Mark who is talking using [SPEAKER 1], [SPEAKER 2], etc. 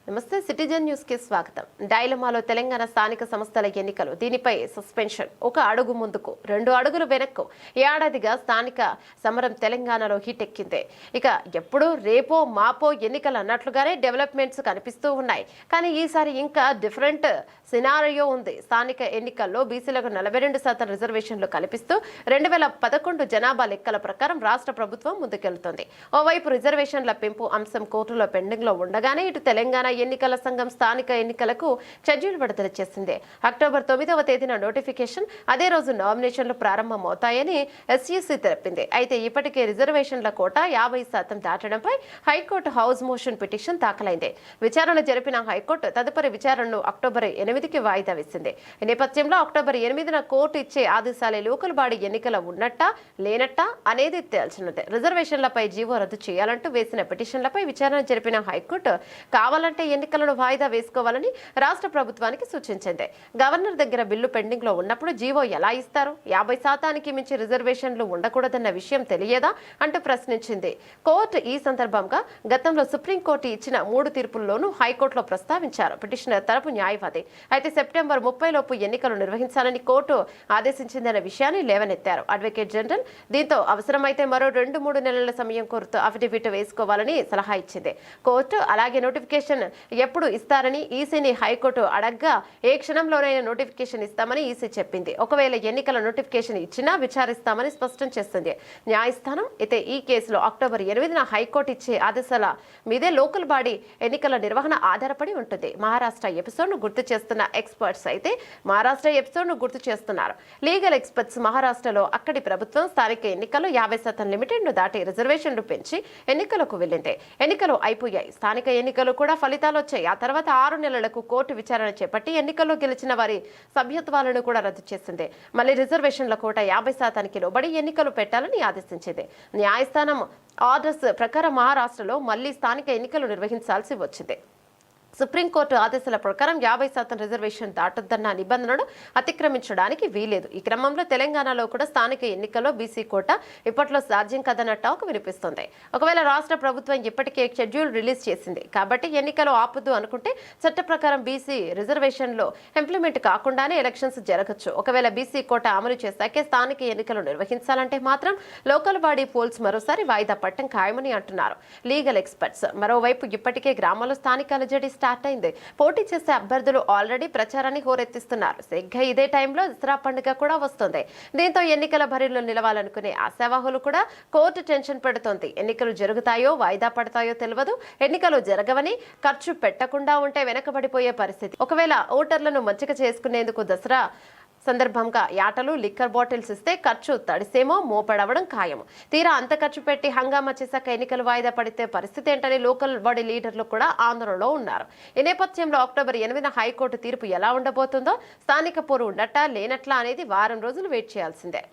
[SPEAKER 1] నమస్తే citizen news కి స్వాగతం. డైలమాలో తెలంగాణ స్థానిక సంస్థల ఎన్నికలు, దీనిపై సస్పెన్షన్. ఒక అడుగు ముందుకు, 2 అడుగులు వెనక్కు. ఏడాదిగా స్థానిక సమరం తెలంగాణలో హిట్ ఎక్కింది. ఇక ఎప్పుడు రేపో మాపో ఎన్నికలు అన్నట్లుగానే డెవలప్మెంట్స్ కనిపిస్తూ ఉన్నాయి. కానీ ఈసారి ఇంకా డిఫరెంట్ సినారియో ఉంది. స్థానిక ఎన్నికల్లో బీసీలకు 42% రిజర్వేషన్లు కల్పిస్తూ 2011 జనాభా లెక్కల ప్రకారం రాష్ట్ర ప్రభుత్వం ముందుకెళ్తోంది. ఓవైపు రిజర్వేషన్ల పెంపు అంశం కోర్టులో పెండింగ్ లో ఉండగానే ఇటు తెలంగాణ ఎన్నికల సంఘం స్థానిక ఎన్నికలకు షెడ్యూల్ విడుదల చేసింది. అక్టోబర్ 9వ తేదీన నోటిఫికేషన్, అదే రోజు నామినేషన్లు ప్రారంభమవుతాయని ఎస్ఈసీ తెలిపింది. అయితే ఇప్పటికే రిజర్వేషన్ల కోట 50% దాటడంపై హైకోర్టు హౌస్ మోషన్ పిటిషన్ దాఖలైంది. విచారణ జరిపిన హైకోర్టు తదుపరి విచారణను అక్టోబర్ 8కి వాయిదా వేసింది. ఈ నేపథ్యంలో అక్టోబర్ 8న కోర్టు ఇచ్చే ఆదేశాలే లోకల్ బాడీ ఎన్నికల ఉన్నట్టా లేనట్టా అనేది తేల్చనుంది. రిజర్వేషన్లపై జీవో రద్దు చేయాలంటూ వేసిన పిటిషన్లపై విచారణ జరిపిన హైకోర్టు కావాలంటే ఎన్నికలను వాయిదా వేసుకోవాలని రాష్ట్ర ప్రభుత్వానికి సూచించింది. గవర్నర్ దగ్గర బిల్లు పెండింగ్ లో ఉన్నప్పుడు జీవో ఎలా ఇస్తారు? 50% మించి రిజర్వేషన్లు ఉండకూడదన్న విషయం తెలియదా అంటూ ప్రశ్నించింది. కోర్టు ఈ సందర్భంగా గతంలో సుప్రీంకోర్టు ఇచ్చిన 3 తీర్పుల్లోనూ హైకోర్టులో ప్రస్తావించారు పిటిషనర్ తరపు న్యాయవాది. అయితే సెప్టెంబర్ 30 లోపు ఎన్నికలు నిర్వహించాలని కోర్టు ఆదేశించిందన్న విషయాన్ని లేవనెత్తారు అడ్వకేట్ జనరల్. దీంతో అవసరమైతే మరో 2-3 నెలల సమయం కోరుతూ అఫిడవిట్ వేసుకోవాలని సలహా ఇచ్చింది. కోర్టు అలాగే నోటిఫికేషన్ ఎప్పుడు ఇస్తారని ఈసీని హైకోర్టు అడగ్గా ఏ క్షణంలోనైనా నోటిఫికేషన్ ఇస్తామని ఈసీ చెప్పింది. ఒకవేళ ఎన్నికల నోటిఫికేషన్ ఇచ్చినా విచారిస్తామని స్పష్టం చేస్తుంది న్యాయస్థానం. అయితే ఈ కేసులో అక్టోబర్ 8న హైకోర్టు ఇచ్చే ఆదేశాల మీదే లోకల్ బాడీ ఎన్నికల నిర్వహణ ఆధారపడి ఉంటుంది. మహారాష్ట్ర ఎపిసోడ్ను గుర్తు చేస్తున్న ఎక్స్పర్ట్స్ అయితే మహారాష్ట్ర ఎపిసోడ్ను గుర్తు చేస్తున్నారు. లీగల్ ఎక్స్పర్ట్స్ మహారాష్ట్రలో అక్కడి ప్రభుత్వం స్థానిక ఎన్నికల్లో 50% లిమిటెడ్ను దాటి రిజర్వేషన్లు పెంచి ఎన్నికలకు వెళ్ళింది. ఎన్నికలు అయిపోయాయి. స్థానిక ఎన్నికలు కూడా ఫలితాలు వచ్చాయి. ఆ తర్వాత 6 నెలలకు కోర్టు విచారణ చేపట్టి ఎన్నికల్లో గెలిచిన వారి సభ్యత్వాలను కూడా రద్దు చేసింది. మళ్ళీ రిజర్వేషన్ల కోట 50%కి లోబడి ఎన్నికలు పెట్టాలని ఆదేశించింది. న్యాయస్థానం ఆర్డర్స్ ప్రకారం మహారాష్ట్రలో మళ్లీ స్థానిక ఎన్నికలు నిర్వహించాల్సి వచ్చింది. సుప్రీంకోర్టు ఆదేశాల ప్రకారం 50% రిజర్వేషన్ దాటొద్దన్న నిబంధనను అతిక్రమించడానికి వీలేదు. ఈ క్రమంలో తెలంగాణలో కూడా స్థానిక ఎన్నికల్లో బీసీ కోట ఇప్పట్లో సాధ్యం కదన్న టాక్ వినిపిస్తుంది. ఒకవేళ రాష్ట్ర ప్రభుత్వం ఇప్పటికే షెడ్యూల్ రిలీజ్ చేసింది కాబట్టి ఎన్నికలు ఆపొద్దు అనుకుంటే చట్ట ప్రకారం బీసీ రిజర్వేషన్లో ఇంప్లిమెంట్ కాకుండానే ఎలక్షన్స్ జరగచ్చు. ఒకవేళ బీసీ కోట అమలు చేశాకే స్థానిక ఎన్నికలు నిర్వహించాలంటే మాత్రం లోకల్ బాడీ పోల్స్ మరోసారి వాయిదా పట్టం ఖాయమని అంటున్నారు లీగల్ ఎక్స్పర్ట్స్. మరోవైపు ఇప్పటికే గ్రామాల్లో స్థానిక అలజడి స్టార్ట్ అయింది. పోటీ చేసే అభ్యర్థులు ఆల్రెడీ ప్రచారాన్ని హోరెత్తిస్తున్నారు. సరిగ్గా ఇదే టైంలో దసరా పండుగ కూడా వస్తుంది. దీంతో ఎన్నికల బరిలో నిలవాలనుకునే ఆశావాహులు కూడా కోర్టు టెన్షన్ పెడుతోంది. ఎన్నికలు జరుగుతాయో వాయిదా పడతాయో తెలియదు. ఎన్నికలు జరగవని ఖర్చు పెట్టకుండా ఉంటే వెనకబడిపోయే పరిస్థితి. ఒకవేళ ఓటర్లను మంచిగా చేసుకునేందుకు దసరా సందర్భంగా యాటలు, లిక్కర్ బాటిల్స్ ఇస్తే ఖర్చు తడిసేమో మోపడవడం ఖాయం. తీరా అంత ఖర్చు పెట్టి హంగామా చేశాక ఎన్నికలు వాయిదా పడితే పరిస్థితి ఏంటని లోకల్ బాడీ లీడర్లు కూడా ఆందోళనలో ఉన్నారు. ఈ నేపథ్యంలో అక్టోబర్ 8న హైకోర్టు తీర్పు ఎలా ఉండబోతుందో, స్థానిక పోరు ఉన్నట్టా లేనట్లా అనేది వారం రోజులు వెయిట్ చేయాల్సిందే.